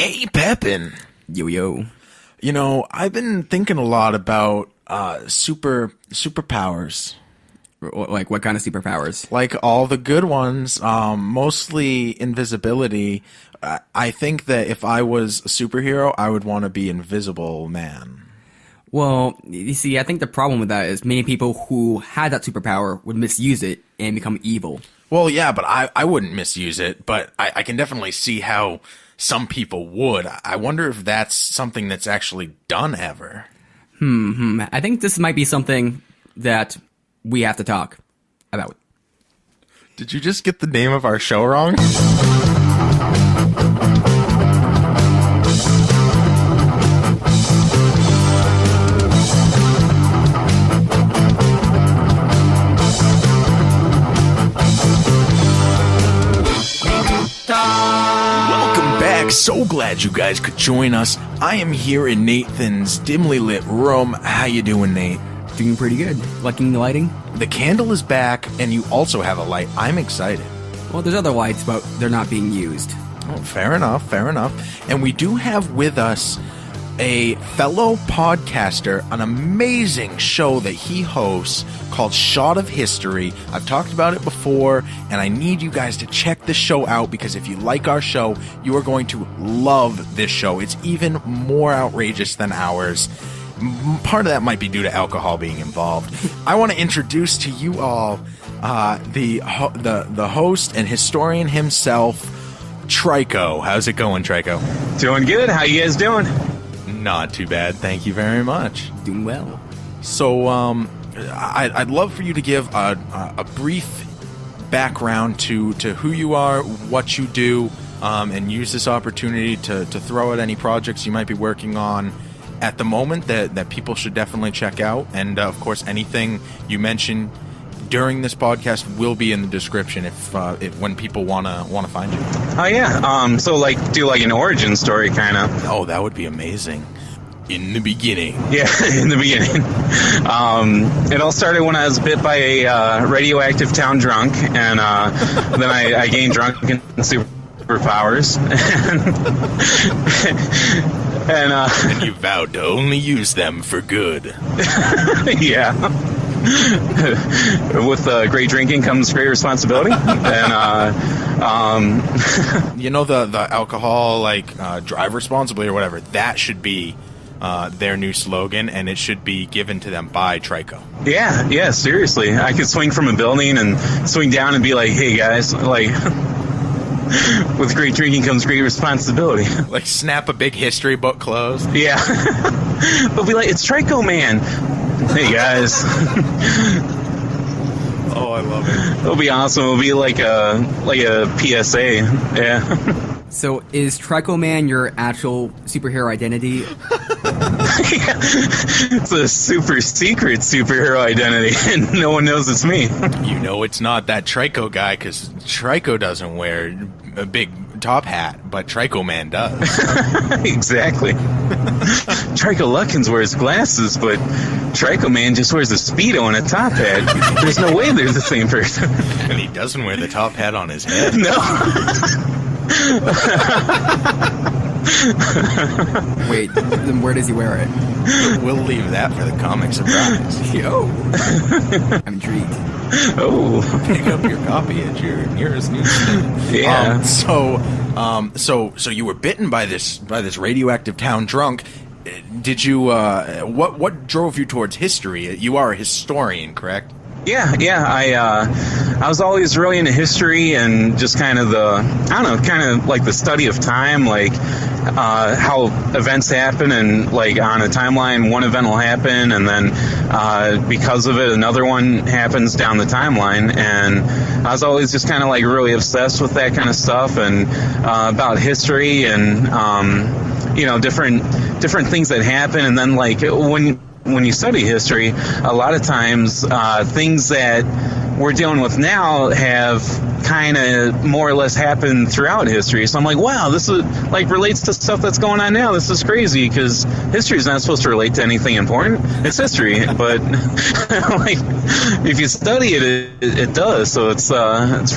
Hey, Pepin. Yo, yo. You know, I've been thinking a lot about superpowers. Like, what kind of superpowers? Like all the good ones, mostly invisibility. I think that if I was a superhero, I would want to be Invisible Man. Well, you see, I think the problem with that is many people who had that superpower would misuse it and become evil. Well, yeah, but I wouldn't misuse it, but I can definitely see how some people would. I wonder if that's something that's actually done ever. I think this might be something that we have to talk about. Did you just get the name of our show wrong? So glad you guys could join us. I am here in Nathan's dimly lit room. How you doing, Nate? Doing pretty good. Liking the lighting? The candle is back, and you also have a light. I'm excited. Well, there's other lights, but they're not being used. Oh, fair enough, fair enough. And we do have with us a fellow podcaster, an amazing show that he hosts called Shot of History. I've talked about it before, and I need you guys to check this show out because if you like our show, you are going to love this show. It's even more outrageous than ours. Part of that might be due to alcohol being involved. I want to introduce to you all the host and historian himself, Trico. How's it going, Trico? Doing good. How you guys doing? Not too bad, thank you very much. Doing well. So, I'd love for you to give a brief background to who you are, what you do, and use this opportunity to throw out any projects you might be working on at the moment that people should definitely check out. And, of course, anything you mention during this podcast will be in the description if when people wanna find you. Oh yeah. So like do like an origin story kind of. Oh, that would be amazing. In the beginning. Yeah, in the beginning. It all started when I was bit by a radioactive town drunk, and then I gained drunken superpowers. And you vowed to only use them for good. Yeah. With great drinking comes great responsibility. And you know the alcohol, like drive responsibly or whatever, that should be their new slogan, and it should be given to them by Trico. Yeah, seriously. I could swing from a building and swing down and be like, hey guys, like with great drinking comes great responsibility. Like snap a big history book closed. Yeah. They'll be like, it's Trico Man. Hey guys. Oh, I love it. It'll be awesome. It'll be like a PSA. Yeah. So is Trico Man your actual superhero identity? Yeah. It's a super secret superhero identity, and no one knows it's me. You know it's not that Trico guy, because Trico doesn't wear a big top hat, but Trico Man does. Exactly. Trico Luckins wears glasses, but Trico Man just wears a Speedo and a top hat. There's no way they're the same person. And he doesn't wear the top hat on his head. No. Wait, then where does he wear it? We'll leave that for the comic surprise. Yo. I'm intrigued. Oh. Pick up your copy at your nearest newsstand. Yeah. So you were bitten by this radioactive town drunk. Did you? What drove you towards history? You are a historian, correct? Yeah. I was always really into history and just kind of like the study of time, like how events happen, and like on a timeline, one event will happen, and then because of it, another one happens down the timeline. And I was always just kind of like really obsessed with that kind of stuff and about history and different things that happen. And then like when you study history, a lot of times things that we're dealing with now have kind of more or less happened throughout history. So I'm like, wow, this is like relates to stuff that's going on now. This is crazy because history is not supposed to relate to anything important. It's history, but like if you study it, it does. So it's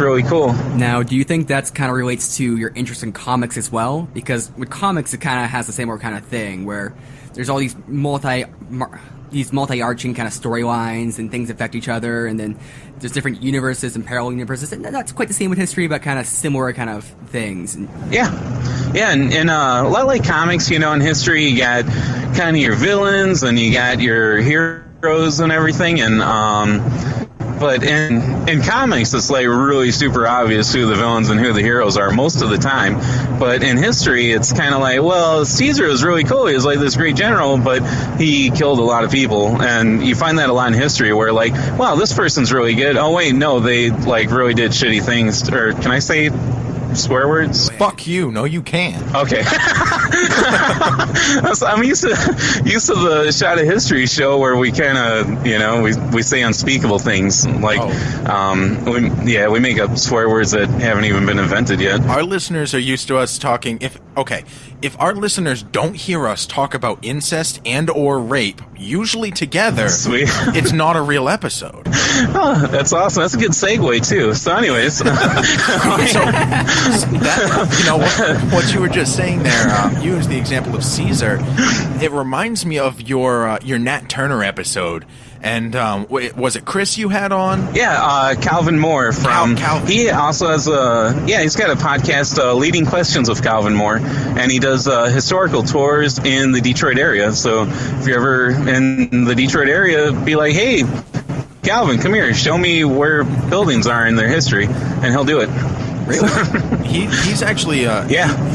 really cool. Now, do you think that's kind of relates to your interest in comics as well? Because with comics, it kind of has the same kind of thing where there's all these multi-arching kind of storylines and things affect each other, and then there's different universes and parallel universes. And that's quite the same with history, but kind of similar kind of things. Yeah, and a lot like comics, in history, you got kind of your villains and you got your heroes and everything, and but in comics, it's like really super obvious who the villains and who the heroes are most of the time. But in history, it's kind of like, well, Caesar was really cool. He was like this great general, but he killed a lot of people. And you find that a lot in history where like, wow, this person's really good. Oh, wait, no, they like really did shitty things. Or can I say swear words? Fuck you. No, you can't. Okay. I'm used to the Shot of History show where we kind of, we say unspeakable things. Like, we make up swear words that haven't even been invented yet. Our listeners are used to us talking. If our listeners don't hear us talk about incest and or rape, usually together, Sweet. It's not a real episode. Oh, that's awesome. That's a good segue, too. So anyways. What you were just saying there, you used the example of Caesar. It reminds me of your Nat Turner episode. And was it Chris you had on? Yeah, Calvin Moore from. Calvin. He also has he's got a podcast, Leading Questions with Calvin Moore, and he does historical tours in the Detroit area. So if you're ever in the Detroit area, be like, hey, Calvin, come here, show me where buildings are in their history, and he'll do it. Really? He's actually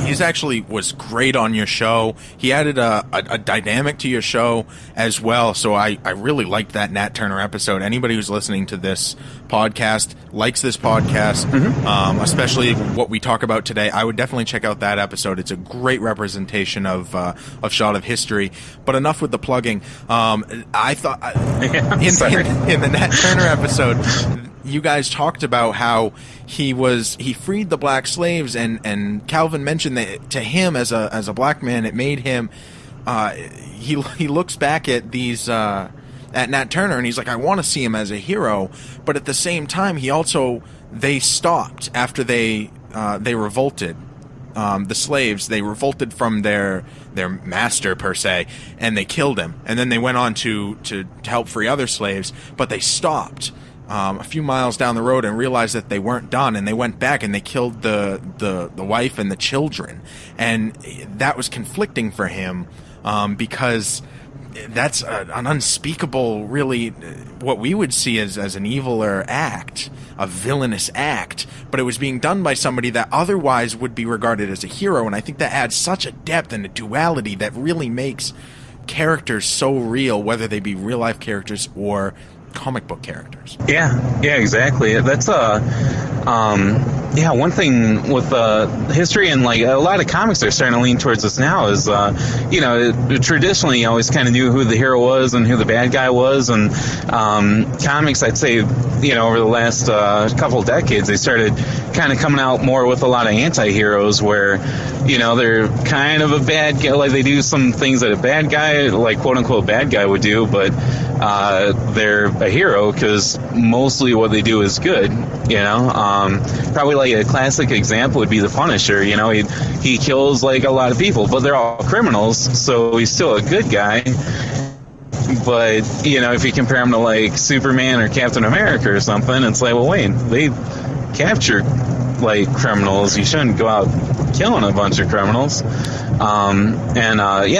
he's actually was great on your show. He added a dynamic to your show as well. So I really liked that Nat Turner episode. Anybody who's listening to this podcast likes this podcast, especially what we talk about today. I would definitely check out that episode. It's a great representation of Shot of History. But enough with the plugging. I thought in the Nat Turner episode, you guys talked about how he freed the black slaves, and Calvin mentioned that to him as a black man, it made him he looks back at these at Nat Turner and he's like, I want to see him as a hero, but at the same time they stopped after they revolted. The slaves, they revolted from their master per se, and they killed him, and then they went on to help free other slaves, but they stopped a few miles down the road and realized that they weren't done, and they went back and they killed the wife and the children, and that was conflicting for him because that's an unspeakable, really, what we would see as an eviler act, a villainous act, but it was being done by somebody that otherwise would be regarded as a hero, and I think that adds such a depth and a duality that really makes characters so real, whether they be real life characters or comic book characters. Yeah, exactly. That's one thing with history, and like a lot of comics are starting to lean towards this now, is traditionally you always kind of knew who the hero was and who the bad guy was, and comics, I'd say, over the last couple of decades, they started kind of coming out more with a lot of anti-heroes where they're kind of a bad guy, like they do some things that a bad guy, like quote unquote bad guy, would do, but they're a hero because mostly what they do is good. Probably like a classic example would be the Punisher. He kills like a lot of people, but they're all criminals, so he's still a good guy. But if you compare him to like Superman or Captain America or something, it's like, well, wait, they capture like criminals. You shouldn't go out killing a bunch of criminals.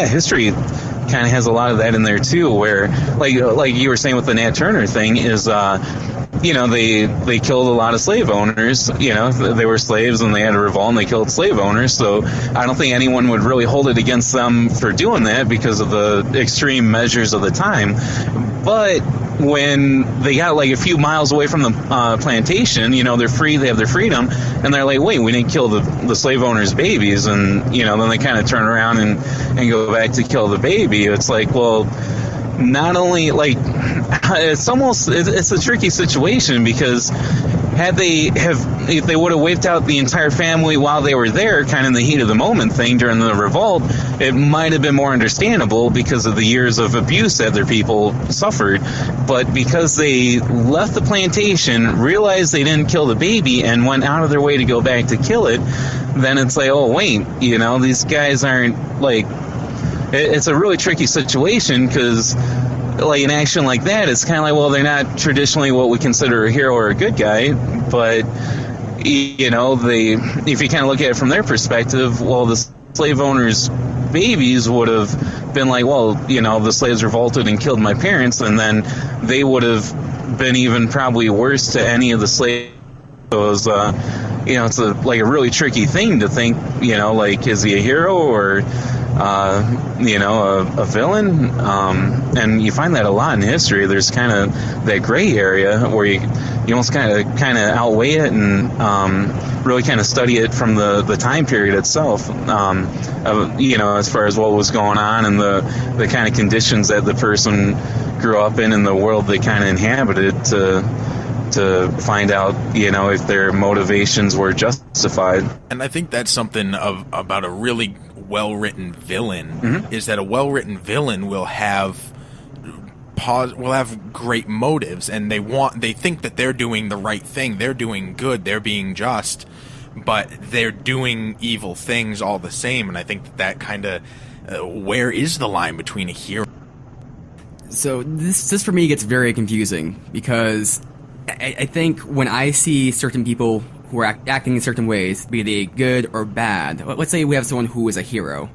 History kind of has a lot of that in there too, where like you were saying with the Nat Turner thing is they killed a lot of slave owners. They were slaves and they had a revolt and they killed slave owners, so I don't think anyone would really hold it against them for doing that because of the extreme measures of the time. But when they got like a few miles away from the plantation, they're free, they have their freedom, and they're like, wait, we didn't kill the slave owners' babies, and then they kind of turn around and go back to kill the baby. It's like, well, not only, like, it's a tricky situation, because if they would have wiped out the entire family while they were there, kind of in the heat of the moment thing during the revolt, it might have been more understandable because of the years of abuse that their people suffered. But because they left the plantation, realized they didn't kill the baby, and went out of their way to go back to kill it, then it's like, oh wait, these guys aren't, like, it's a really tricky situation, because like an action like that, it's kind of like, well, they're not traditionally what we consider a hero or a good guy, but if you kind of look at it from their perspective, well, the slave owners' babies would have been like, well, the slaves revolted and killed my parents, and then they would have been even probably worse to any of the slaves. So it was, it's a really tricky thing to think, like, is he a hero or a villain, and you find that a lot in history. There's kind of that gray area where you almost kind of outweigh it and really kind of study it from the time period itself, as far as what was going on and the kind of conditions that the person grew up in the world they kind of inhabited, to find out, if their motivations were justified. And I think that's something about a really well-written villain, mm-hmm. is that a well-written villain will have great motives, and they think that they're doing the right thing, they're doing good, they're being just, but they're doing evil things all the same. And I think that kind of where is the line between a hero? So this for me gets very confusing, because I think when I see certain people who are acting in certain ways, be they good or bad, let's say we have someone who is a hero,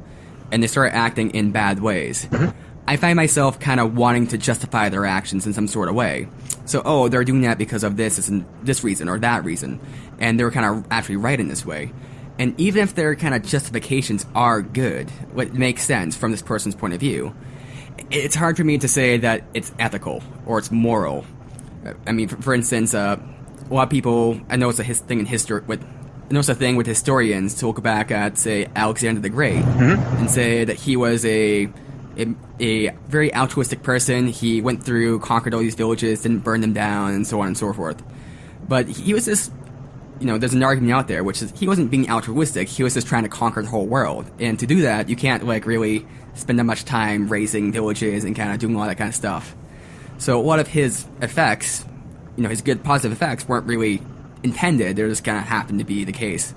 and they start acting in bad ways, mm-hmm. I find myself kind of wanting to justify their actions in some sort of way. So, they're doing that because of this reason or that reason, and they're kind of actually right in this way. And even if their kind of justifications are good, what makes sense from this person's point of view, it's hard for me to say that it's ethical or it's moral. I mean, for instance, a lot of people, I know it's a thing in history. I know it's a thing with historians to look back at, say, Alexander the Great, mm-hmm. and say that he was a very altruistic person. He went through, conquered all these villages, didn't burn them down, and so on and so forth. But he was just, there's an argument out there, which is he wasn't being altruistic. He was just trying to conquer the whole world. And to do that, you can't, really spend that much time raising villages and kind of doing all that kind of stuff. So a lot of his effects, his good positive effects weren't really intended. They just kind of happened to be the case.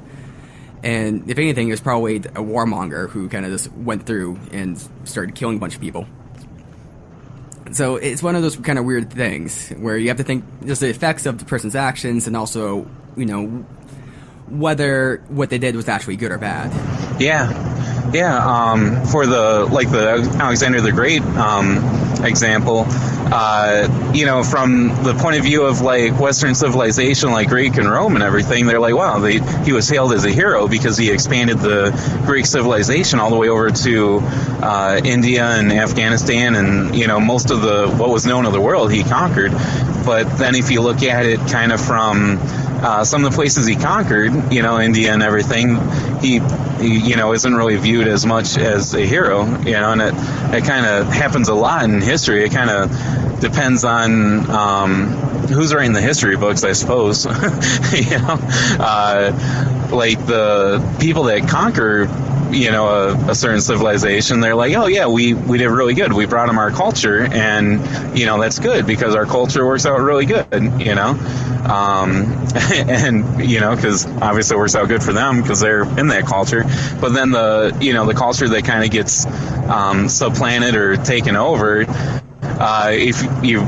And if anything, it was probably a warmonger who kind of just went through and started killing a bunch of people. So it's one of those kind of weird things where you have to think just the effects of the person's actions, and also, whether what they did was actually good or bad. Yeah, for the Alexander the Great example, from the point of view of Western civilization, like Greek and Rome and everything, they're like, wow, he was hailed as a hero because he expanded the Greek civilization all the way over to India and Afghanistan, and most of what was known of the world he conquered. But then if you look at it kind of from some of the places he conquered, India and everything, he isn't really viewed as much as a hero, and it kind of happens a lot in history. It kind of depends on who's writing the history books, I suppose. Like the people that conquer, a certain civilization, they're like, oh yeah, we did really good. We brought them our culture, and that's good because our culture works out really good. And because obviously it works out good for them because they're in that culture. But then the culture that kind of gets supplanted or taken over, if you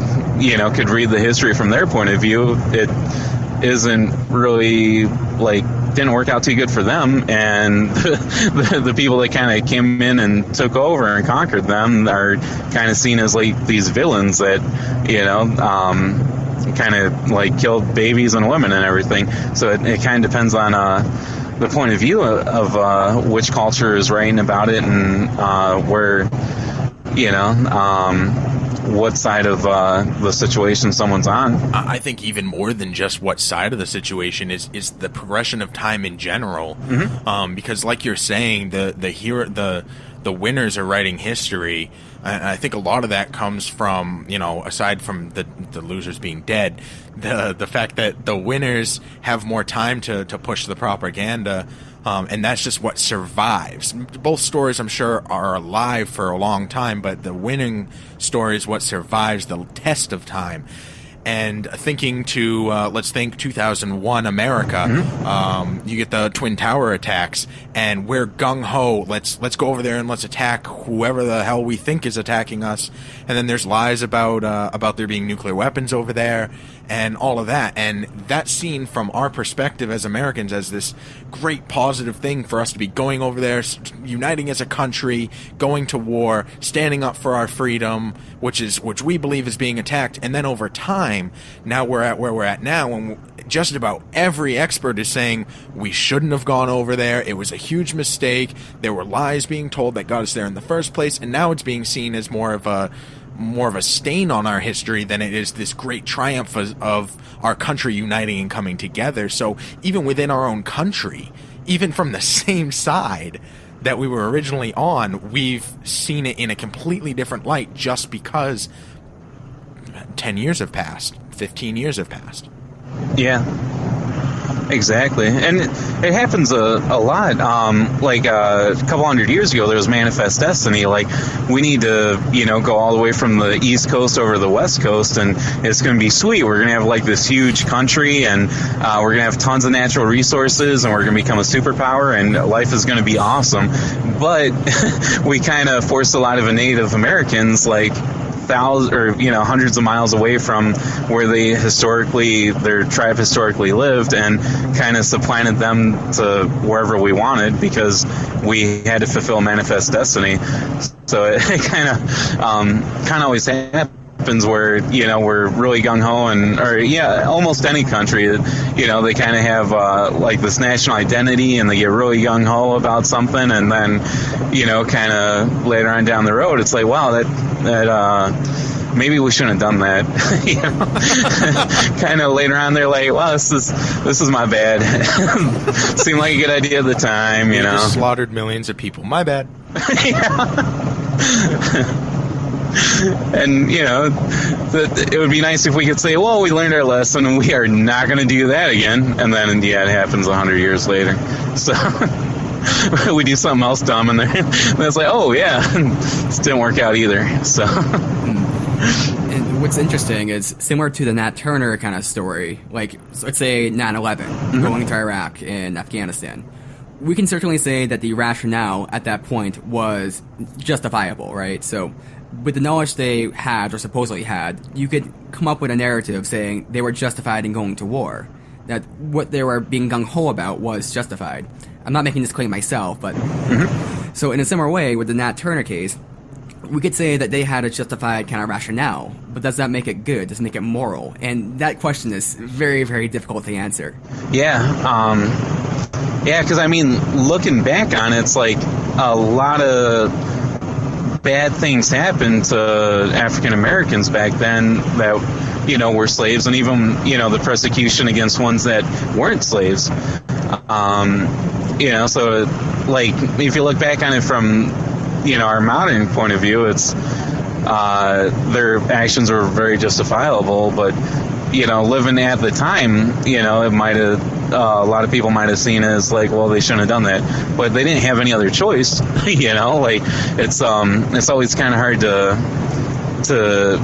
could read the history from their point of view, it isn't really didn't work out too good for them, and the people that kind of came in and took over and conquered them are kind of seen as these villains that kind of killed babies and women and everything. So it kind of depends on the point of view of which culture is writing about it, and where what side of the situation someone's on. I think even more than just what side of the situation is the progression of time in general. Because, like you're saying, the winners are writing history. And I think a lot of that comes from, aside from the losers being dead, the fact that the winners have more time to push the propaganda. And that's just what survives. Both stories, I'm sure, are alive for a long time, but the winning story is what survives the test of time. And thinking to, let's think 2001 America, you get the Twin Tower attacks, and we're gung-ho, let's go over there and let's attack whoever the hell we think is attacking us. And then there's lies about there being nuclear weapons over there, and all of that. And that's seen from our perspective as Americans as this great positive thing for us to be going over there, uniting as a country, going to war, standing up for our freedom, which we believe is being attacked. And then over time, now we're at where we're at now, when just about every expert is saying we shouldn't have gone over there. It was a huge mistake. There were lies being told that got us there in the first place, and now it's being seen as more of a stain on our history than it is this great triumph of our country uniting and coming together. So even within our own country, even from the same side that we were originally on, we've seen it in a completely different light just because 10 years have passed, 15 years have passed. Yeah, exactly. And it happens a lot. Like a couple hundred years ago, there was Manifest Destiny. Like, we need to, go all the way from the East Coast over to the West Coast, and it's going to be sweet. We're going to have like this huge country, and we're going to have tons of natural resources, and we're going to become a superpower, and life is going to be awesome. But we kind of forced a lot of Native Americans, like, hundreds of miles away from where their tribe historically lived, and kind of supplanted them to wherever we wanted because we had to fulfill Manifest Destiny. So it kind of always happens where we're really gung-ho, almost any country, they kind of have like this national identity, and they get really gung-ho about something, and then kind of later on down the road it's like, wow, that maybe we shouldn't have done that. Kind of later on they're like, wow, this is my bad. Seemed like a good idea at the time. You just slaughtered millions of people, my bad. And it would be nice if we could say, well, we learned our lesson and we are not going to do that again. And then it happens 100 years later. So we do something else dumb, and then it's like, oh yeah, this didn't work out either. So and what's interesting is similar to the Nat Turner kind of story, like let's say 9/11 going to Iraq and Afghanistan. We can certainly say that the rationale at that point was justifiable, right? So with the knowledge they had, or supposedly had, you could come up with a narrative saying they were justified in going to war. That what they were being gung-ho about was justified. I'm not making this claim myself, but... So in a similar way, with the Nat Turner case, we could say that they had a justified kind of rationale, but does that make it good? Does it make it moral? And that question is very, very difficult to answer. Yeah, because looking back on it, it's like a lot of bad things happened to African Americans back then that were slaves, and even the persecution against ones that weren't slaves. So like if you look back on it from our modern point of view, it's their actions were very justifiable, but living at the time, it might have a lot of people might have seen it as like, well, they shouldn't have done that, but they didn't have any other choice. Like it's always kind of hard to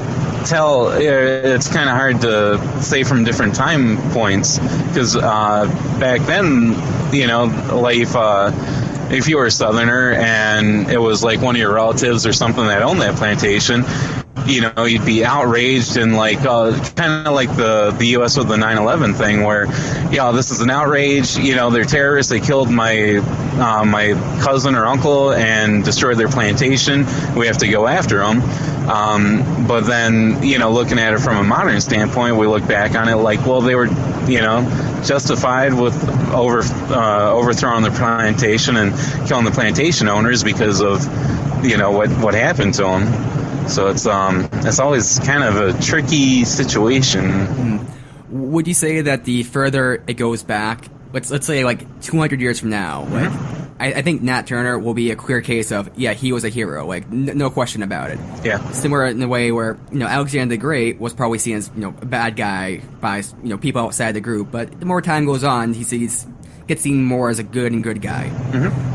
tell. It's kind of hard to say from different time points, because back then, like if you were a Southerner and it was like one of your relatives or something that owned that plantation, you'd be outraged, and like kind of like the U.S. with the 9/11 thing, where this is an outrage. They're terrorists. They killed my cousin or uncle and destroyed their plantation. We have to go after them. But then looking at it from a modern standpoint, we look back on it like, well, they were justified with overthrowing the plantation and killing the plantation owners because of what happened to them. So it's always kind of a tricky situation. Would you say that the further it goes back, let's say like 200 years from now, like I think Nat Turner will be a clear case of, yeah, he was a hero, like no question about it. Yeah. Similar in the way where, Alexander the Great was probably seen as, a bad guy by, people outside the group, but the more time goes on, gets seen more as a good guy.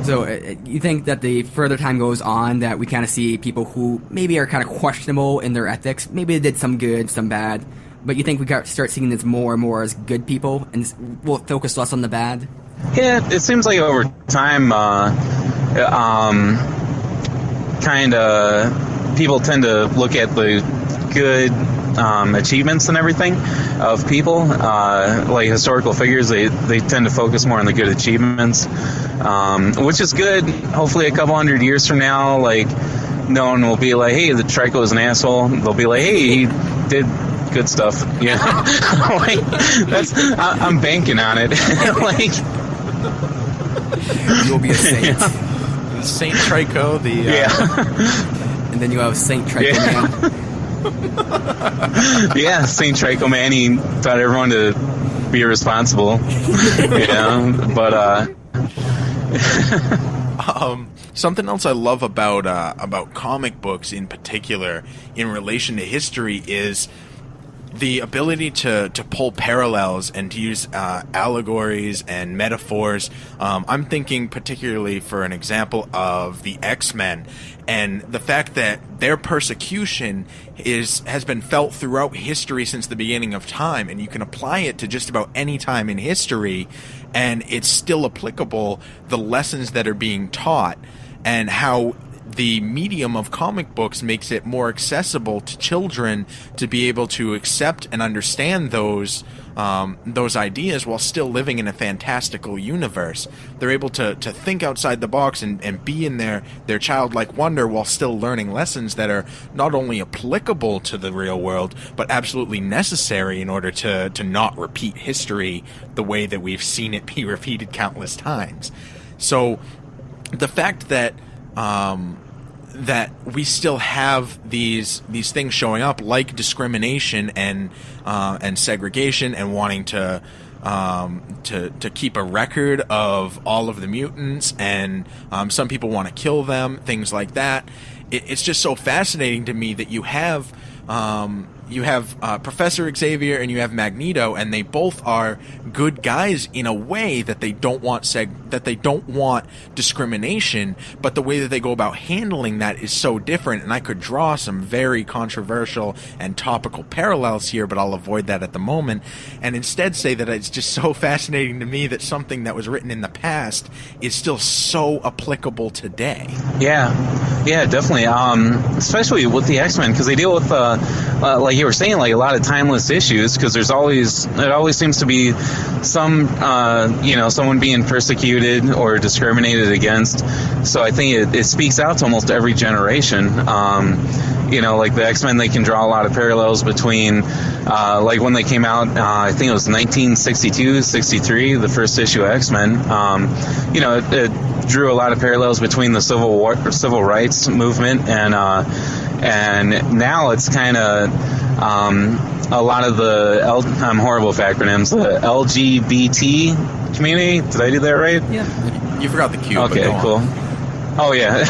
So you think that the further time goes on that we kind of see people who maybe are kind of questionable in their ethics, maybe they did some good, some bad, but you think we start seeing this more and more as good people, and we'll focus less on the bad? Yeah, it seems like over time, kind of people tend to look at the good achievements and everything of people, like historical figures. They tend to focus more on the good achievements, which is good. Hopefully, a couple hundred years from now, like no one will be like, "Hey, the Trico is an asshole." They'll be like, "Hey, he did good stuff." Yeah, like I'm banking on it. Like. You'll be a saint. Yeah. Saint Trico, and then you have Saint Trico Man. Yeah, Saint Trico Man. He taught everyone to be responsible. But something else I love about comic books in particular, in relation to history, is the ability to pull parallels and to use allegories and metaphors. I'm thinking particularly, for an example, of the X-Men, and the fact that their persecution has been felt throughout history since the beginning of time, and you can apply it to just about any time in history, and it's still applicable, the lessons that are being taught, and how the medium of comic books makes it more accessible to children to be able to accept and understand those ideas while still living in a fantastical universe. They're able to think outside the box and be in their childlike wonder while still learning lessons that are not only applicable to the real world, but absolutely necessary in order to not repeat history the way that we've seen it be repeated countless times. So the fact that we still have these things showing up, like discrimination and segregation, and wanting to keep a record of all of the mutants, and some people want to kill them, things like that. It's just so fascinating to me that you have Professor Xavier and you have Magneto, and they both are good guys in a way that they don't want discrimination, but the way that they go about handling that is so different. And I could draw some very controversial and topical parallels here, but I'll avoid that at the moment, and instead say that it's just so fascinating to me that something that was written in the past is still so applicable today. Yeah, definitely. Especially with the X-Men, because they deal with like you were saying, like a lot of timeless issues, because it always seems to be some someone being persecuted or discriminated against. So I think it speaks out to almost every generation. Like the X-Men, they can draw a lot of parallels between like when they came out, I think it was 1962, 63, the first issue of X-Men. It drew a lot of parallels between the civil rights movement and now it's kind of a lot of I'm horrible with acronyms, the LGBT community. Did I do that right? Yeah. You forgot the Q. Okay, cool. Oh, yeah.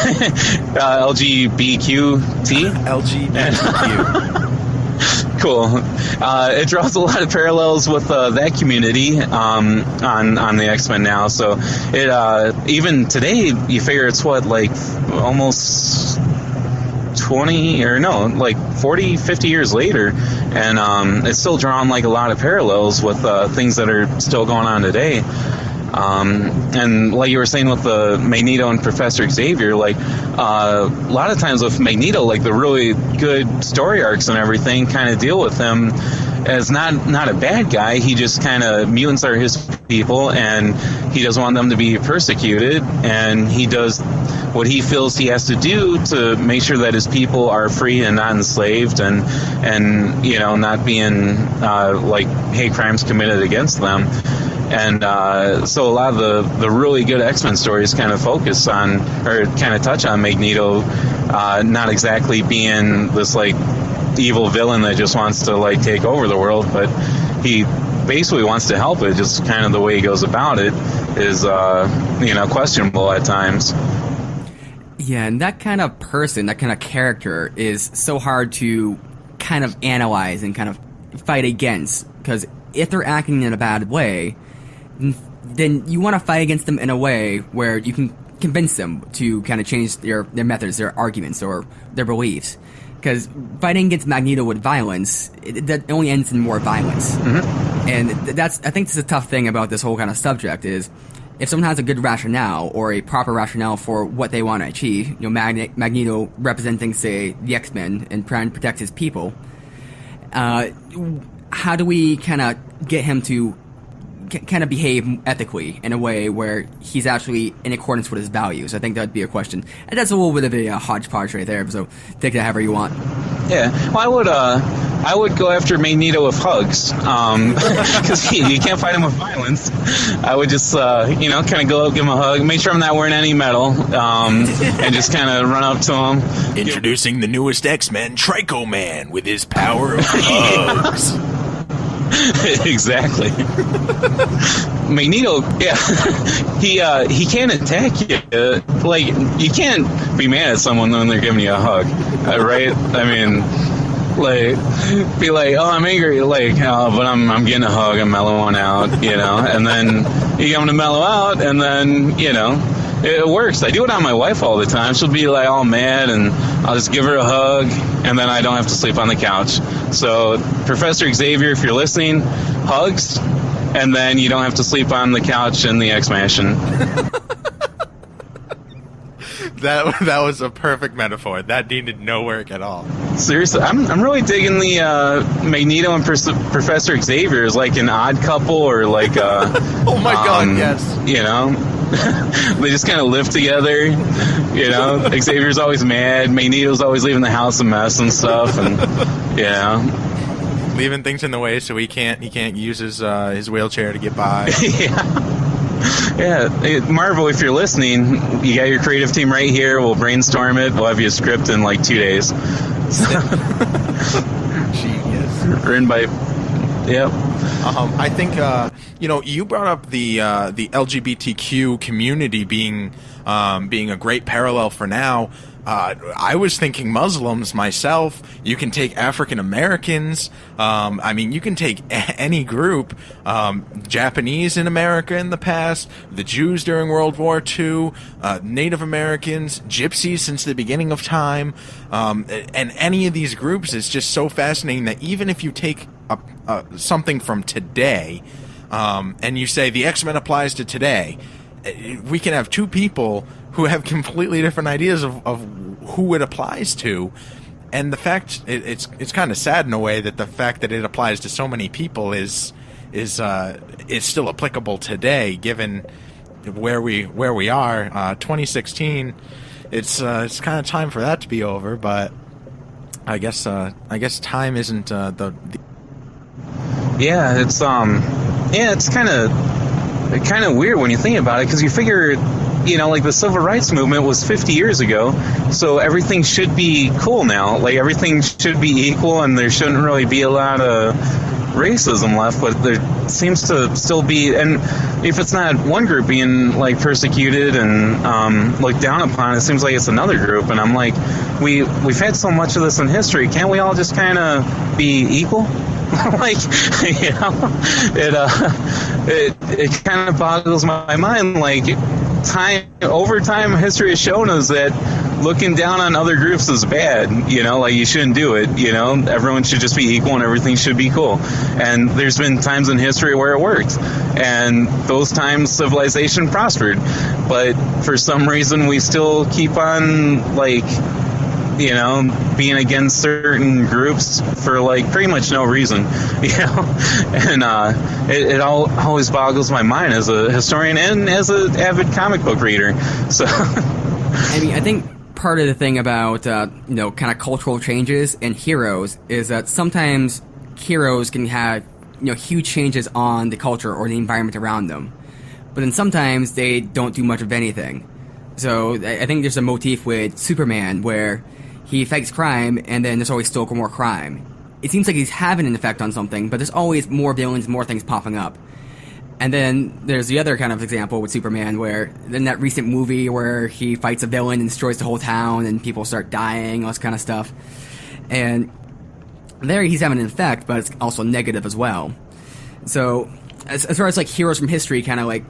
LGBTQT? LGBTQ. Cool. It draws a lot of parallels with that community on the X-Men now. So it even today, you figure it's almost 40, 50 years later, and it's still drawn like a lot of parallels with things that are still going on today. And like you were saying with the Magneto and Professor Xavier, like a lot of times with Magneto, like the really good story arcs and everything kind of deal with him as not a bad guy. He just kind of, mutants are his people, and he doesn't want them to be persecuted, and he does what he feels he has to do to make sure that his people are free and not enslaved, and not being like hate crimes committed against them. And so a lot of the really good X-Men stories kind of focus on, or kind of touch on Magneto not exactly being this like evil villain that just wants to like take over the world, but he basically wants to help it. Just kind of the way he goes about it is questionable at times. Yeah, and that kind of person, that kind of character is so hard to kind of analyze and kind of fight against, because if they're acting in a bad way, then you want to fight against them in a way where you can convince them to kind of change their methods, their arguments, or their beliefs. Because fighting against Magneto with violence, that only ends in more violence. Mm-hmm. And I think that's a tough thing about this whole kind of subject is, if someone has a good rationale or a proper rationale for what they want to achieve, Magneto representing, say, the X-Men and trying to protect his people, how do we kind of get him to kind of behave ethically in a way where he's actually in accordance with his values? I think that'd be a question. And that's a little bit of a hodgepodge right there, so take it however you want. Yeah, well, I would go after Magneto with hugs, because you can't fight him with violence. I would just, kind of go up, give him a hug, make sure I'm not wearing any metal, and just kind of run up to him. Introducing the newest X-Men, Trico Man, with his power of hugs. Exactly. Magneto, yeah, he can't attack you. Like, you can't be mad at someone when they're giving you a hug, right? I mean, like, be like, oh, I'm angry, like, oh, but I'm getting a hug, I'm mellowing out, and then you get them to mellow out, and then, it works. I do it on my wife all the time. She'll be like all mad, and I'll just give her a hug, and then I don't have to sleep on the couch. So, Professor Xavier, if you're listening, hugs, and then you don't have to sleep on the couch in the X-Mansion. That was a perfect metaphor. That needed no work at all. Seriously, I'm really digging the Magneto and Professor Xavier is like an odd couple, or like oh my god, yes. They just kind of live together, Xavier's always mad, Magneto's always leaving the house a mess and stuff, and leaving things in the way so he can't use his wheelchair to get by. Yeah, hey, Marvel, if you're listening, you got your creative team right here. We'll brainstorm it. We'll have you a script in like 2 days. Genius. Written by... Yep. I think you brought up the LGBTQ community being a great parallel for now. I was thinking Muslims myself. You can take African Americans. You can take any group. Japanese in America in the past, the Jews during World War II, Native Americans, Gypsies since the beginning of time, and any of these groups is just so fascinating that even if you take something from today, and you say the X-Men applies to today, we can have two people who have completely different ideas of who it applies to, and the fact it's kind of sad in a way that the fact that it applies to so many people is still applicable today, given where we are. 2016, it's kind of time for that to be over, but I guess time isn't the. Yeah, it's kind of weird when you think about it, because you figure, like the civil rights movement was 50 years ago, so everything should be cool now. Like, everything should be equal, and there shouldn't really be a lot of racism left, but there seems to still be. And if it's not one group being like persecuted and looked down upon, it seems like it's another group. And I'm like, we've had so much of this in history. Can't we all just kind of be equal? Like, it kind of boggles my mind. Like, over time, history has shown us that looking down on other groups is bad. Like, you shouldn't do it. Everyone should just be equal and everything should be cool. And there's been times in history where it worked, and those times civilization prospered. But for some reason, we still keep on being against certain groups for like pretty much no reason, and it always boggles my mind as a historian and as an avid comic book reader. So, I think part of the thing about kind of cultural changes and heroes is that sometimes heroes can have huge changes on the culture or the environment around them, but then sometimes they don't do much of anything. So I think there's a motif with Superman where he fights crime, and then there's always still more crime. It seems like he's having an effect on something, but there's always more villains, more things popping up. And then there's the other kind of example with Superman where in that recent movie where he fights a villain and destroys the whole town and people start dying, all this kind of stuff. And there he's having an effect, but it's also negative as well. So as far as like heroes from history kind of like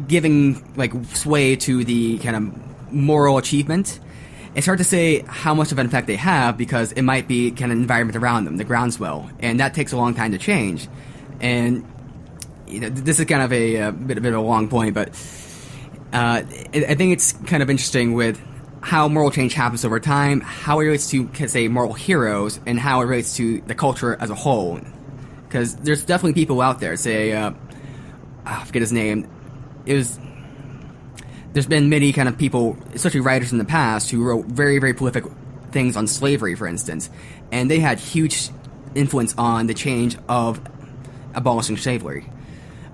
giving like sway to the kind of moral achievement, it's hard to say how much of an effect they have because it might be kind of environment around them, the groundswell, and that takes a long time to change. And you know, this is kind of a bit of a long point, but I think it's kind of interesting with how moral change happens over time, how it relates to, say, moral heroes, and how it relates to the culture as a whole. Because there's definitely people out there, say, I forget his name. There's been many kind of people, especially writers in the past, who wrote very, very prolific things on slavery, for instance, and they had huge influence on the change of abolishing slavery.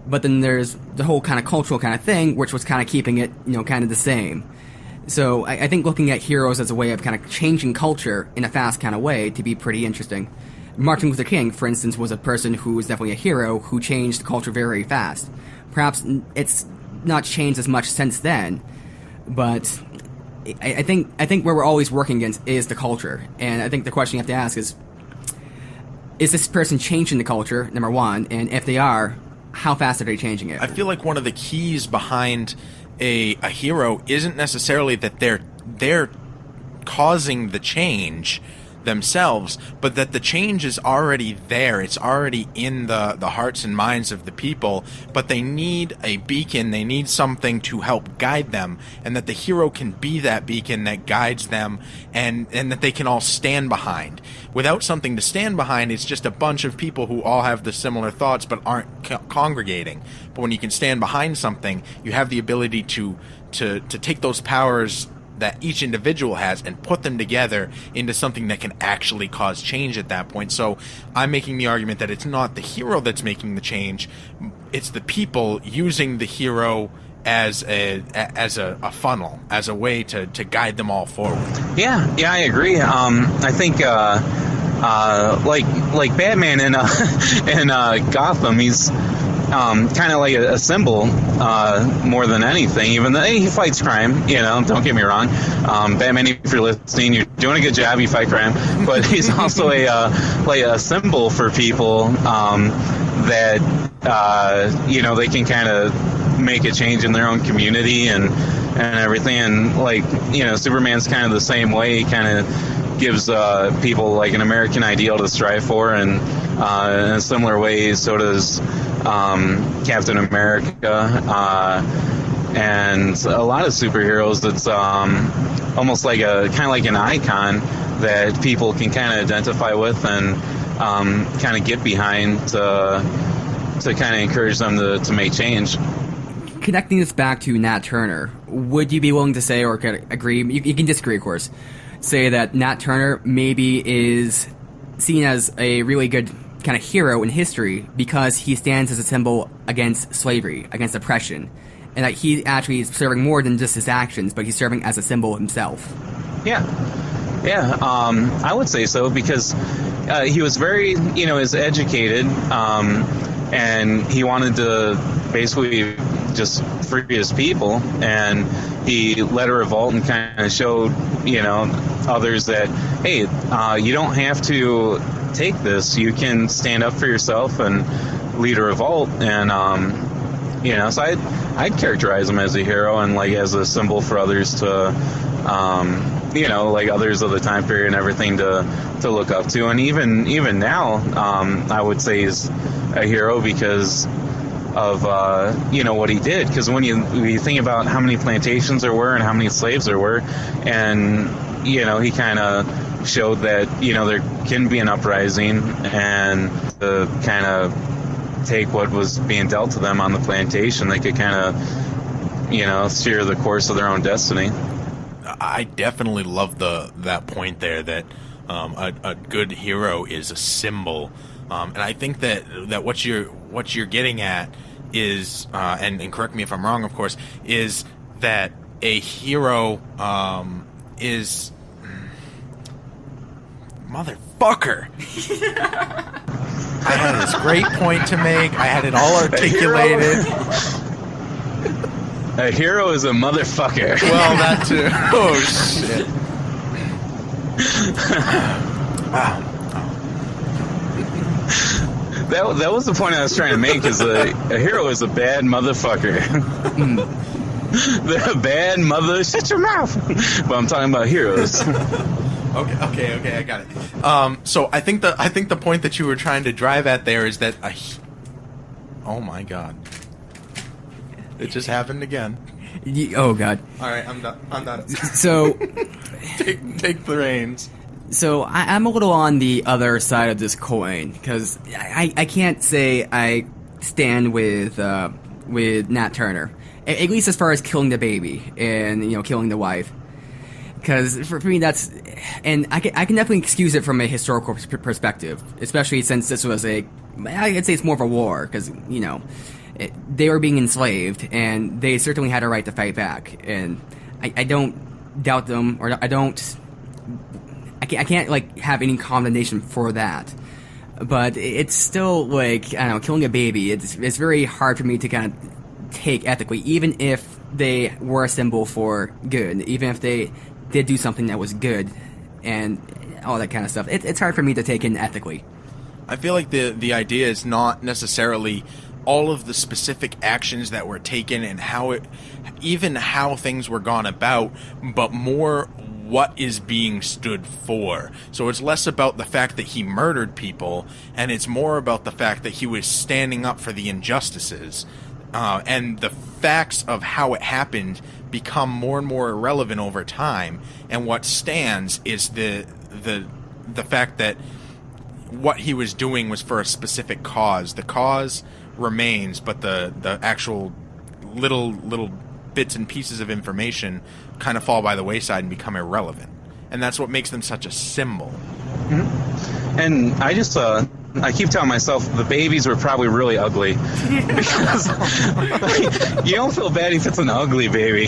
But then there's the whole kind of cultural kind of thing, which was kind of keeping it, you know, kind of the same. So I think looking at heroes as a way of kind of changing culture in a fast kind of way to be pretty interesting. Martin Luther King, for instance, was a person who was definitely a hero who changed the culture very, very fast. Perhaps it's not changed as much since then, but I think where we're always working against is the culture. And I think the question you have to ask is this person changing the culture, number one, and if they are, how fast are they changing it? I feel like one of the keys behind a hero isn't necessarily that they're causing the change themselves, but that the change is already there. It's already in the hearts and minds of the people, but they need a beacon. They need something to help guide them, and that the hero can be that beacon that guides them, and that they can all stand behind. Without something to stand behind, it's just a bunch of people who all have the similar thoughts but aren't congregating. But when you can stand behind something, you have the ability to take those powers that each individual has and put them together into something that can actually cause change at that point. So I'm making the argument that it's not the hero that's making the change, it's the people using the hero as a funnel, as a way to guide them all forward. Yeah, I agree. I think like Batman in Gotham, he's kind of like a symbol more than anything, even though he fights crime, you know, don't get me wrong. Batman, if you're listening, you're doing a good job, you fight crime, but he's also a symbol for people that you know, they can kind of make a change in their own community and everything. And like, you know, Superman's kind of the same way. He kind of gives people like an American ideal to strive for, and in similar ways so does Captain America, and a lot of superheroes. That's almost like an icon that people can kind of identify with and kind of get behind to kind of encourage them to make change. Connecting this back to Nat Turner, would you be willing to say, or agree, you can disagree of course, say that Nat Turner maybe is seen as a really good kind of hero in history because he stands as a symbol against slavery, against oppression, and that he actually is serving more than just his actions, but he's serving as a symbol himself? Yeah, I would say so, because he was very, you know, is educated, and he wanted to basically just free his people, and he led a revolt and kind of showed, you know, others that, hey, you don't have to take this, you can stand up for yourself and lead a revolt. And you know, so I'd characterize him as a hero and like as a symbol for others to you know, like others of the time period and everything to look up to. And even now, I would say he's a hero because of you know, what he did. Because when you think about how many plantations there were and how many slaves there were, and you know, he kind of showed that, you know, there can be an uprising and to kind of take what was being dealt to them on the plantation, they could kind of, you know, steer the course of their own destiny. I definitely love that point there, that a good hero is a symbol, and I think that what you're getting at is, and correct me if I'm wrong, of course, is that a hero is motherfucker. I had this great point to make. I had it all articulated. A hero is a motherfucker. Well, that too. Oh shit. Wow. That was the point I was trying to make. Is a hero is a bad motherfucker. They're a bad mother. Shut your mouth. But I'm talking about heroes. Okay, I got it. So I think the point that you were trying to drive at there is that oh my god, it just happened again. Oh god. All right, I'm done. So take the reins. So I'm a little on the other side of this coin because I can't say I stand with Nat Turner, at least as far as killing the baby and killing the wife. Because for me that's, and I can definitely excuse it from a historical perspective, especially since this was I'd say it's more of a war because they were being enslaved and they certainly had a right to fight back, and I don't doubt them, or I can't have any condemnation for that, but it's still I don't know, killing a baby. It's very hard for me to kind of take ethically, even if they were a symbol for good, even if they did do something that was good, and all that kind of stuff. It's hard for me to take in ethically. I feel like the idea is not necessarily all of the specific actions that were taken and how things were gone about, but more what is being stood for. So it's less about the fact that he murdered people, and it's more about the fact that he was standing up for the injustices. And the facts of how it happened become more and more irrelevant over time, and what stands is the fact that what he was doing was for a specific cause. The cause remains, but the actual little bits and pieces of information kind of fall by the wayside and become irrelevant. And that's what makes them such a symbol. Mm-hmm. And I just I keep telling myself the babies were probably really ugly because you don't feel bad if it's an ugly baby,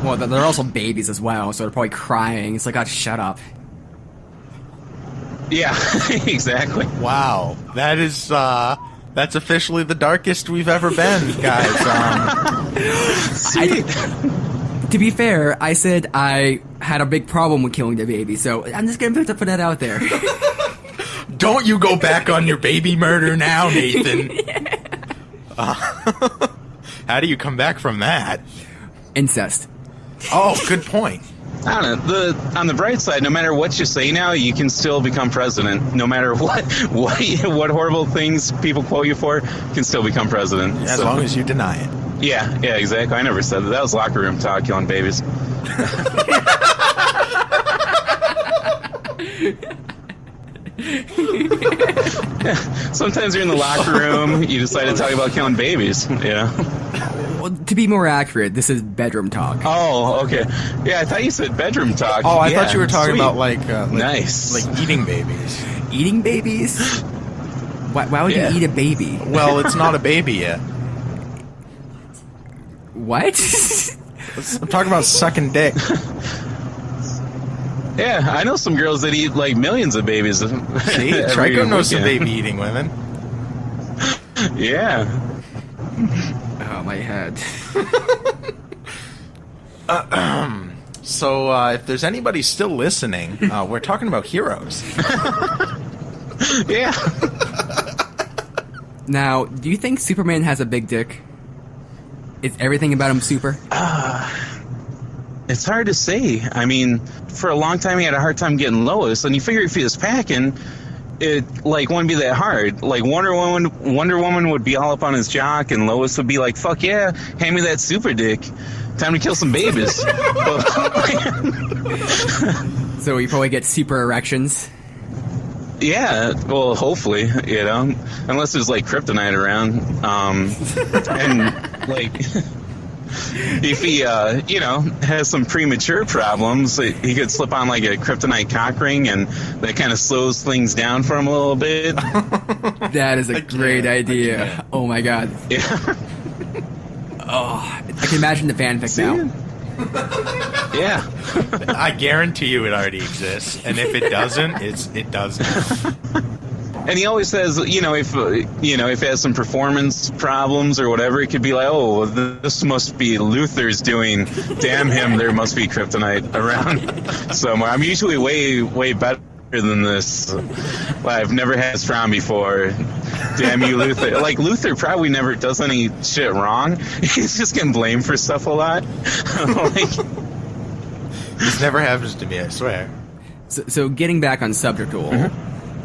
Well, they're also babies as well, so they're probably crying. It's like, God, shut up. Yeah, exactly. Wow, that is that's officially the darkest we've ever been, guys. To be fair, I said I had a big problem with killing the baby, so I'm just gonna put that out there. Don't you go back on your baby murder now, Nathan. How do you come back from that? Incest. Oh, good point. I don't know. On the bright side, no matter what you say now, you can still become president. No matter what horrible things people quote you for, you can still become president. As long as you deny it. Yeah, exactly. I never said that. That was locker room talk, killing babies. Sometimes you're in the locker room, you decide to talk about killing babies, Well, to be more accurate, this is bedroom talk. Oh, okay. Yeah, I thought you said bedroom talk. Oh, I thought you were talking about nice, like eating babies. Eating babies? Why would you eat a baby? Well, it's not a baby yet. What? I'm talking about sucking dick. Yeah, I know some girls that eat like millions of babies. See, Trico knows some baby eating women. Yeah. Oh, my head. So, if there's anybody still listening, we're talking about heroes. Yeah. Now, do you think Superman has a big dick? Is everything about him super? It's hard to say. I mean, for a long time he had a hard time getting Lois, and you figure if he was packing, it wouldn't be that hard. Like Wonder Woman would be all up on his jock, and Lois would be like, "Fuck yeah, hand me that super dick. Time to kill some babies." So he probably gets super erections. Yeah, well, hopefully, unless there's like kryptonite around, and if he, has some premature problems, he could slip on like a kryptonite cock ring, and that kind of slows things down for him a little bit. That is a great idea. Oh my god. Yeah. Oh, I can imagine the fanfic now. Yeah. I guarantee you it already exists, and if it doesn't, it doesn't. And he always says, if it has some performance problems or whatever, it could be like, oh, this must be Luther's doing. Damn him, there must be kryptonite around somewhere. I'm usually way better than this. Well, I've never had this frown before. Damn you, Luther. Like, Luther probably never does any shit wrong. He's just getting blamed for stuff a lot. This never happens to me, I swear. So getting back on subject,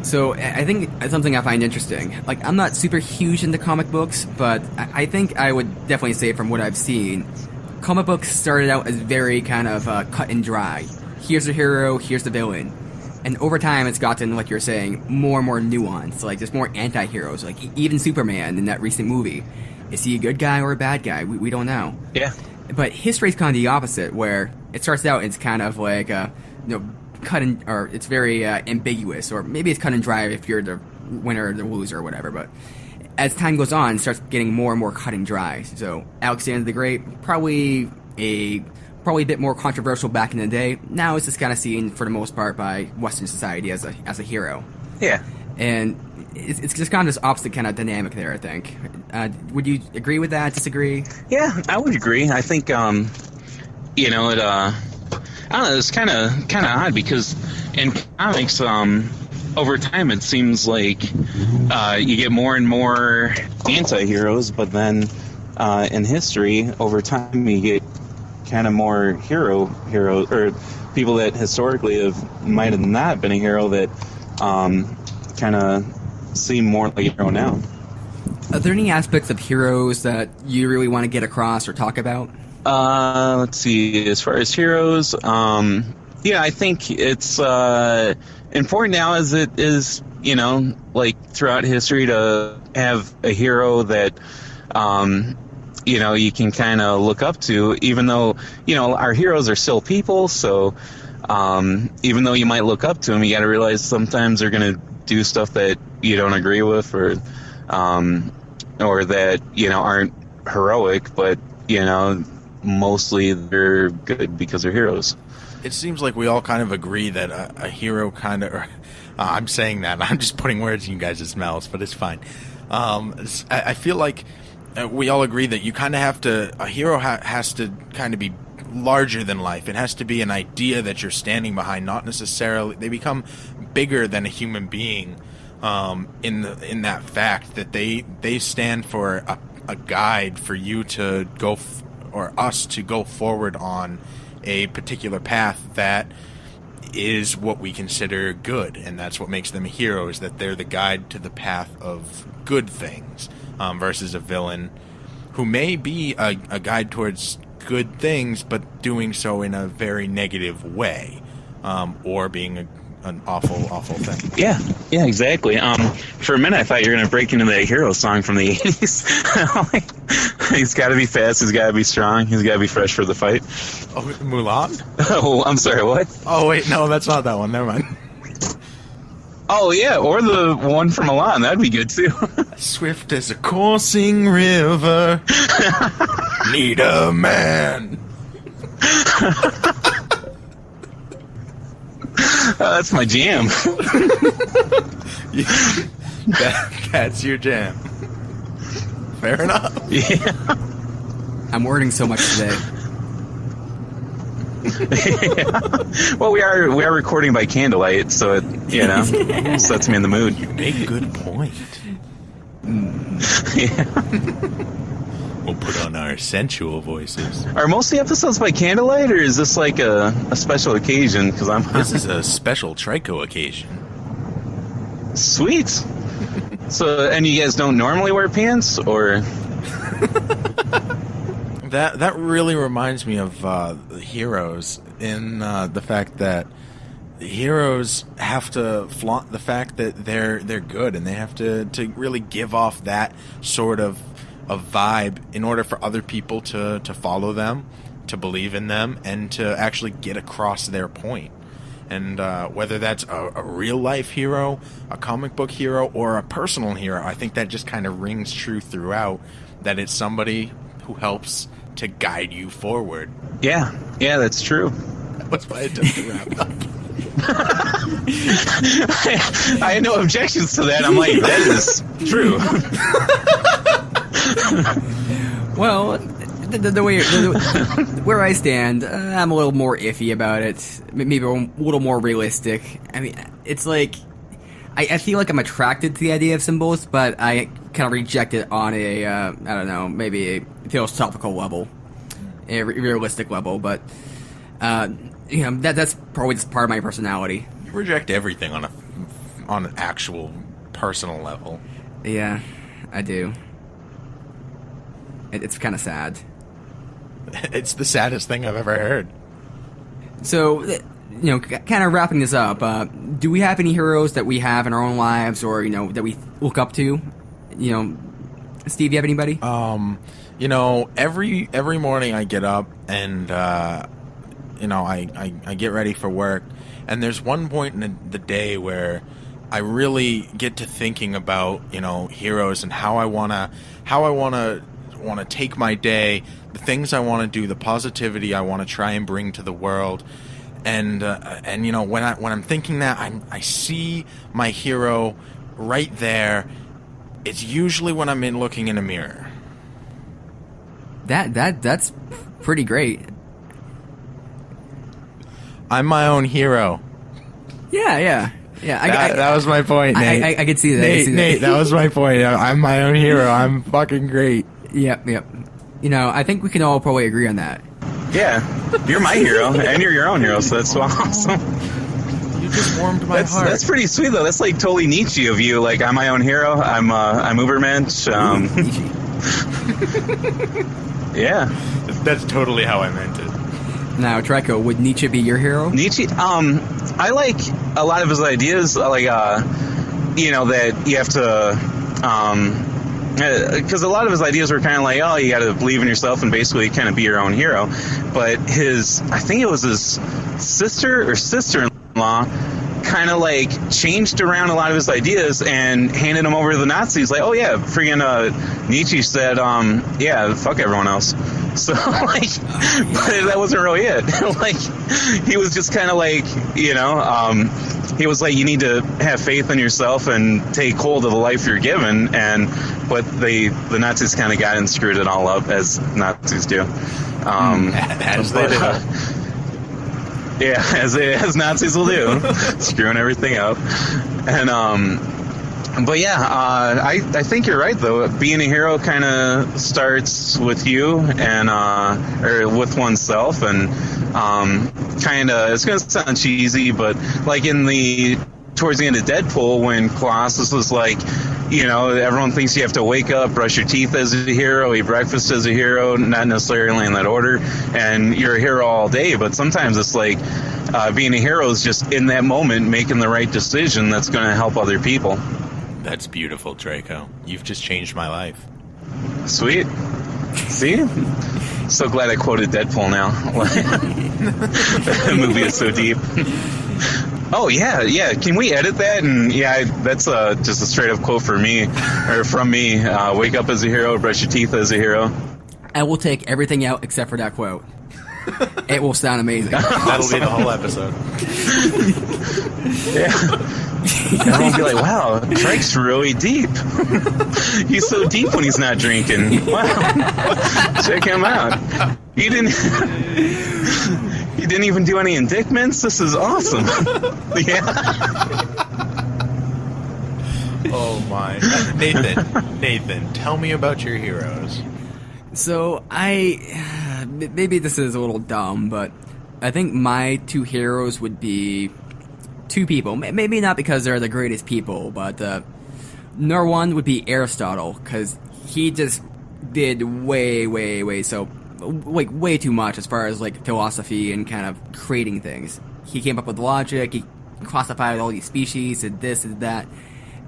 So I think something I find interesting. Like, I'm not super huge into comic books, but I think I would definitely say from what I've seen, comic books started out as very kind of cut and dry. Here's the hero, here's the villain. And over time, it's gotten, like you're saying, more and more nuanced. Like, there's more anti-heroes. Like, even Superman in that recent movie. Is he a good guy or a bad guy? We don't know. Yeah. But history's kind of the opposite, where it starts out, it's kind of like, cut and, or it's very ambiguous, or maybe it's cut and dry if you're the winner or the loser or whatever. But as time goes on, it starts getting more and more cut and dry. So Alexander the Great, probably a bit more controversial back in the day. Now it's just kind of seen for the most part by Western society as a hero. Yeah. And it's just kind of this opposite kind of dynamic there, I think. Would you agree with that? Disagree? Yeah, I would agree. I think I don't know, it's kind of odd because in comics, over time it seems like you get more and more anti-heroes, but then in history, over time you get kind of more heroes, or people that historically might have not been a hero that kind of seem more like a hero now. Are there any aspects of heroes that you really want to get across or talk about? Let's see. As far as heroes, I think it's important now as it is, like throughout history to have a hero that, you can kind of look up to, even though, our heroes are still people. So, even though you might look up to them, you got to realize sometimes they're going to do stuff that you don't agree with, or that, aren't heroic, but, mostly they're good because they're heroes. It seems like we all kind of agree that a hero kind of... I'm saying that. I'm just putting words in you guys' mouths, but it's fine. I feel like we all agree that you kind of have to... A hero has to kind of be larger than life. It has to be an idea that you're standing behind, not necessarily... They become bigger than a human being in that fact that they stand for a guide for you to go... or us to go forward on a particular path that is what we consider good, and that's what makes them a hero, is that they're the guide to the path of good things, versus a villain who may be a guide towards good things, but doing so in a very negative way, or being an awful thing. Yeah, exactly. For a minute, I thought you were going to break into that hero song from the 80s. He's got to be fast, he's got to be strong, he's got to be fresh for the fight. Oh, Mulan? Oh, I'm sorry, what? Oh, wait, no, that's not that one. Never mind. Oh, yeah, or the one from Milan. That'd be good, too. Swift as a coursing river. Need a man. That's my jam. That's your jam. Fair enough. Yeah. I'm wording so much today. Yeah. Well, we are recording by candlelight, so it sets me in the mood. You make a good point. Yeah. We'll put on our sensual voices. Are most of the episodes by candlelight, or is this like a special occasion? This is a special Trico occasion. Sweet. So, and you guys don't normally wear pants, or? That really reminds me of heroes, in the fact that the heroes have to flaunt the fact that they're good, and they have to really give off that sort of a vibe in order for other people to follow them, to believe in them, and to actually get across their point. And whether that's a real-life hero, a comic book hero, or a personal hero, I think that just kind of rings true throughout, that it's somebody who helps to guide you forward. Yeah, that's true. What's my attempt to wrap up? I had no objections to that. I'm like, that is true. Well, where I stand, I'm a little more iffy about it. Maybe a little more realistic. I mean, it's like I feel like I'm attracted to the idea of symbols, but I kind of reject it on a I don't know, maybe a philosophical level, a realistic level. But that's probably just part of my personality. You reject everything on an actual personal level. Yeah, I do. It's kind of sad. It's the saddest thing I've ever heard. So, kind of wrapping this up, do we have any heroes that we have in our own lives or, that we look up to? Steve, you have anybody? Every morning I get up and, I get ready for work. And there's one point in the day where I really get to thinking about, heroes and how I want to take my day, the things I want to do, the positivity I want to try and bring to the world. And when I'm thinking that, I see my hero right there. It's usually when I'm looking in a mirror. That's pretty great. I'm my own hero. Yeah. That was my point, Nate. I could see that. Nate, that was my point. I'm my own hero. I'm fucking great. Yep. I think we can all probably agree on that. Yeah, you're my hero, and you're your own hero, so that's awesome. You just warmed my heart. That's pretty sweet, though. That's like totally Nietzsche of you. Like, I'm my own hero. I'm Ubermensch. Yeah. That's totally how I meant it. Now, Trico, would Nietzsche be your hero? Nietzsche, I like a lot of his ideas, like, that you have to, because a lot of his ideas were kind of like, oh, you got to believe in yourself and basically kind of be your own hero. But I think it was his sister or sister-in-law kind of like changed around a lot of his ideas and handed them over to the Nazis. Like, oh yeah, freaking Nietzsche said, yeah, fuck everyone else. So like, but that wasn't really it. Like, he was just kind of like, he was like, you need to have faith in yourself and take hold of the life you're given. But the Nazis kind of got and screwed it all up, as Nazis do. As they do. Yeah, as Nazis will do, screwing everything up. And but yeah, I think you're right though. Being a hero kind of starts with you and or with oneself, and kind of, it's gonna sound cheesy, but like towards the end of Deadpool, when Colossus was like, everyone thinks you have to wake up, brush your teeth as a hero, eat breakfast as a hero, not necessarily in that order, and you're a hero all day. But sometimes it's like being a hero is just in that moment making the right decision that's going to help other people. That's beautiful, Trico. You've just changed my life. Sweet. See? So glad I quoted Deadpool now. That movie is so deep. Oh, yeah. Can we edit that? And yeah, that's just a straight up quote from me. Wake up as a hero, brush your teeth as a hero. I will take everything out except for that quote. It will sound amazing. That'll be the whole episode. Yeah. Everyone will be like, wow, Trike's really deep. He's so deep when he's not drinking. Wow. Check him out. He didn't even do any indictments. This is awesome. Yeah. Oh my. Nathan, tell me about your heroes. So maybe this is a little dumb, but I think my two heroes would be two people. Maybe not because they're the greatest people, but number one would be Aristotle, because he just did way too much as far as like philosophy and kind of creating things. He came up with logic. He classified all these species, did this and that.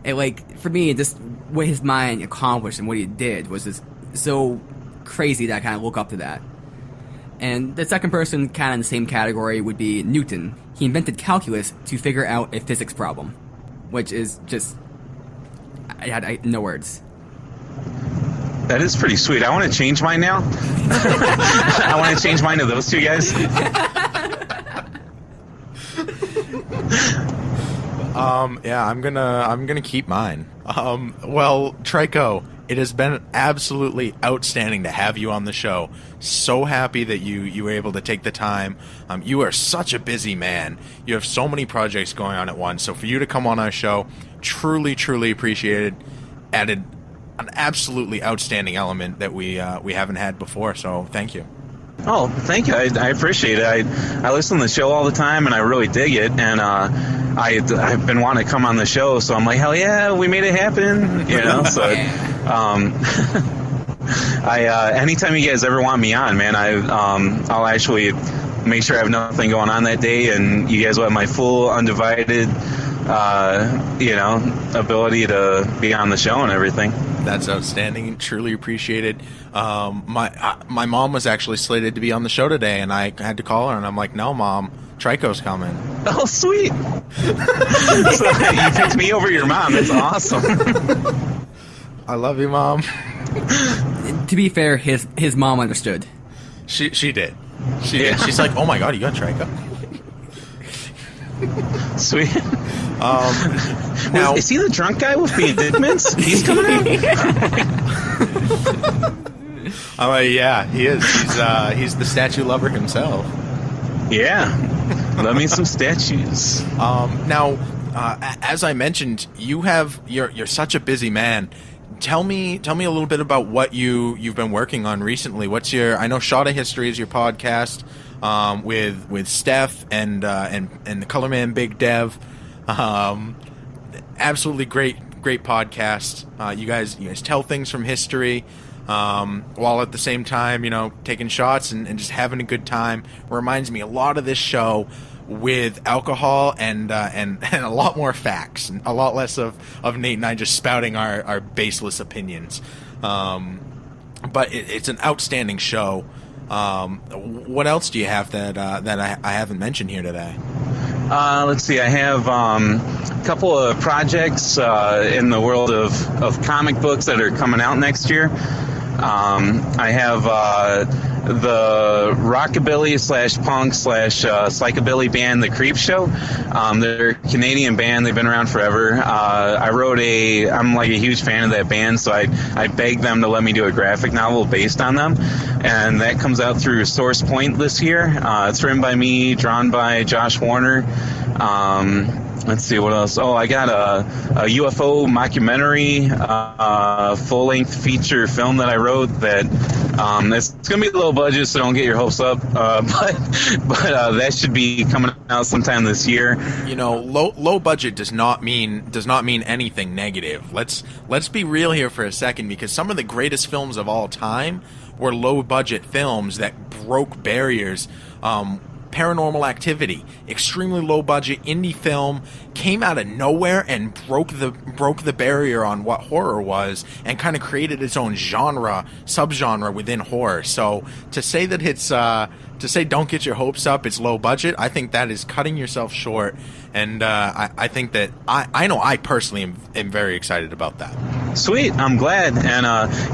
And like, for me, just what his mind accomplished and what he did was just so crazy that I kind of look up to that. And the second person, kind of in the same category, would be Newton. He invented calculus to figure out a physics problem, which is just, I no words. That is pretty sweet. I want to change mine now. I want to change mine to those two guys. Yeah, I'm gonna keep mine. Well, Trico, it has been absolutely outstanding to have you on the show. So happy that you were able to take the time. You are such a busy man. You have so many projects going on at once. So for you to come on our show, truly, truly appreciated. Added an absolutely outstanding element that we haven't had before. So thank you. Oh, thank you. I appreciate it. I listen to the show all the time, and I really dig it. And I've been wanting to come on the show, so I'm like, hell yeah, we made it happen. You know, so anytime you guys ever want me on, man, I'll actually make sure I have nothing going on that day, and you guys will have my full undivided ability to be on the show and everything. That's outstanding. Truly appreciated. My mom was actually slated to be on the show today, and I had to call her, and I'm like, no, Mom, Trico's coming. Oh, sweet. So you picked me over your mom. It's awesome. I love you, Mom. To be fair, his mom understood. She did. She did. She's like, oh my God, you got Trico? Sweet. Now, is he the drunk guy with the indictments? He's coming out? I'm like, yeah, he is. He's the statue lover himself. Yeah. Love me some statues. Now, as I mentioned, you're such a busy man. Tell me a little bit about what you've been working on recently. I know Shot of History is your podcast, with Steph and the Color Man Big Dev. Absolutely great podcast. You guys tell things from history, while at the same time, taking shots and just having a good time. Reminds me a lot of this show with alcohol and a lot more facts and a lot less of Nate and I just spouting our baseless opinions. But it's an outstanding show. What else do you have that I haven't mentioned here today? Let's see. I have a couple of projects in the world of comic books that are coming out next year. I have the rockabilly / punk / psychobilly band The Creep Show. They're a Canadian band. They've been around forever. I'm like a huge fan of that band, so I begged them to let me do a graphic novel based on them, and that comes out through Source Point this year. It's written by me, drawn by Josh Warner. Let's see, what else? Oh, I got a UFO mockumentary, full-length feature film that I wrote that it's going to be low budget, so don't get your hopes up. But that should be coming out sometime this year. Low budget does not mean anything negative. Let's be real here for a second, because some of the greatest films of all time were low budget films that broke barriers. Paranormal Activity, extremely low budget indie film, came out of nowhere and broke the barrier on what horror was, and kind of created its own subgenre within horror. So to say that don't get your hopes up, it's low budget, I think that is cutting yourself short. And I think that I know I personally am very excited about that. Sweet, I'm glad. And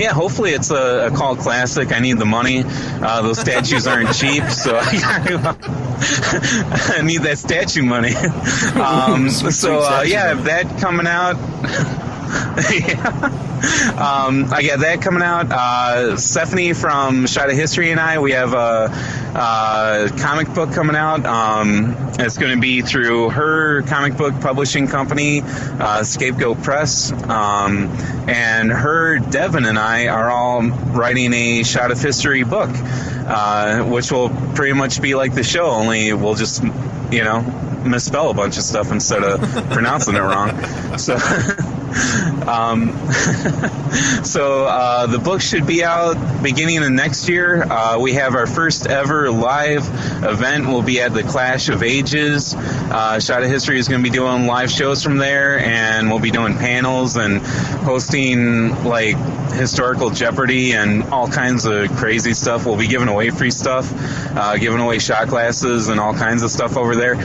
hopefully it's a cult classic. I need the money. Those statues aren't cheap, so I need that statue money. That coming out. I got that coming out. Stephanie from Shot of History and we have a comic book coming out. It's going to be through her comic book publishing company, Scapegoat Press. And her, Devin, and I are all writing a Shot of History book, which will pretty much be like the show, only we'll just, misspell a bunch of stuff instead of pronouncing it wrong. So the book should be out beginning of next year. We have our first ever live event. We'll be at the Clash of Ages. Shot of History is going to be doing live shows from there, and we'll be doing panels and hosting like historical Jeopardy and all kinds of crazy stuff. We'll be giving away free stuff, giving away shot glasses and all kinds of stuff over there.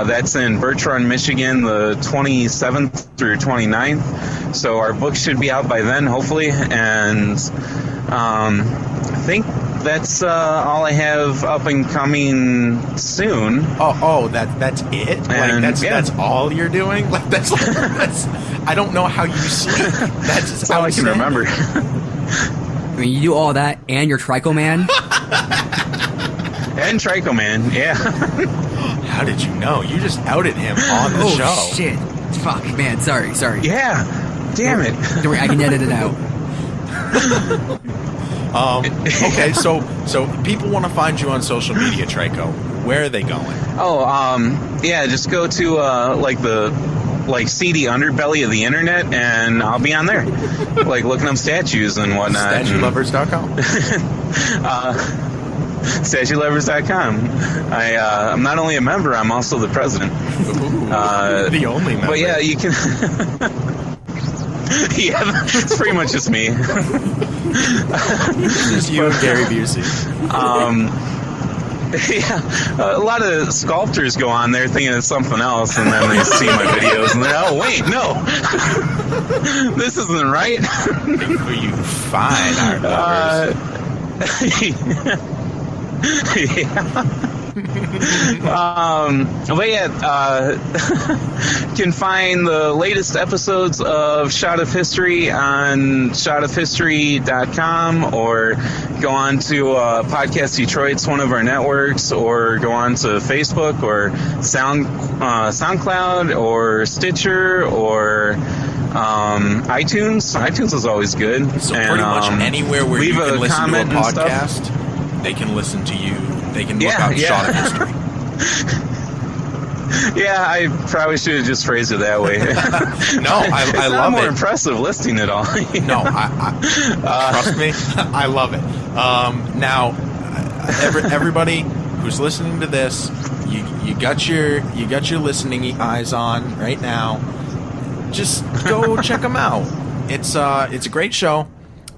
That's in Birch Run, Michigan, the 27th through 29th. So our book should be out by then, hopefully. And I think that's all I have up and coming soon. That's it? And, that's all you're doing? Like that's I don't know how you sleep. That's all I can remember. I mean, you do all that and you're Trico Man? And Trico Man, yeah. How did you know? You just outed him on the show. Oh, shit. Fuck, man, sorry. Yeah, damn it. Don't worry, I can edit it out. Okay, so people want to find you on social media, Trico. Where are they going? Just go to the seedy underbelly of the internet, and I'll be on there, like looking up statues and whatnot. StatueLovers.com. StatueLovers.com. I'm not only a member, I'm also the president. Ooh, the only member. But yeah, you can. Yeah, it's pretty much just me. It's just you and Gary Busey. Yeah, a lot of sculptors go on there thinking it's something else, and then they see my videos and they're, oh wait, no, this isn't right. For you fine art lovers. Yeah. But yeah, you can find the latest episodes of Shot of History on shotofhistory.com, or go on to Podcast Detroit's one of our networks, or go on to Facebook or SoundCloud or Stitcher or iTunes. iTunes is always good. So pretty much anywhere where you can listen to a podcast, they can listen to you. They can look up Shot of History. Yeah, I probably should have just phrased it that way. No, I love it. More impressive listing it all. No, trust me, I love it. Now, everybody who's listening to this, you got your listening eyes on right now. Just go check them out. It's a great show.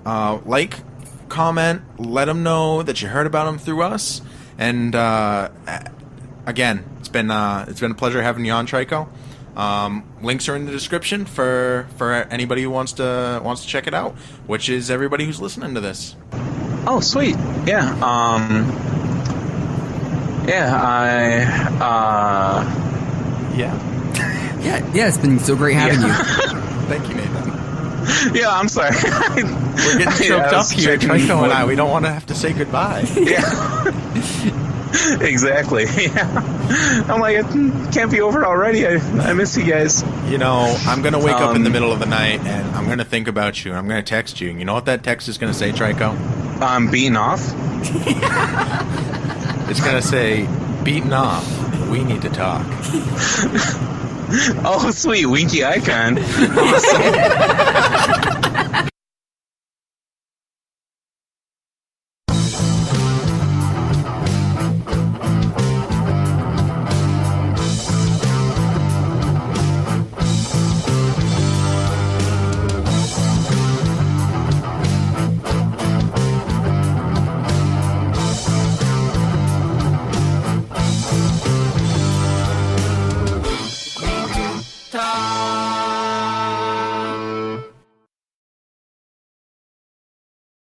Comment, let them know that you heard about them through us. And again, it's been a pleasure having you on, Trico. Links are in the description for anybody who wants to check it out, which is everybody who's listening to this. Oh, sweet. Yeah. Yeah, it's been so great having you. Thank you, Nathan. Yeah, I'm sorry. We're getting choked up here, Trico and I. We don't want to have to say goodbye. Yeah. Exactly. Yeah. I'm like, it can't be over already. I miss you guys. You know, I'm going to wake up in the middle of the night, and I'm going to think about you, and I'm going to text you. And you know what that text is going to say, Trico? I'm beaten off. It's going to say, beaten off. We need to talk. Oh, sweet. Winky icon. Awesome.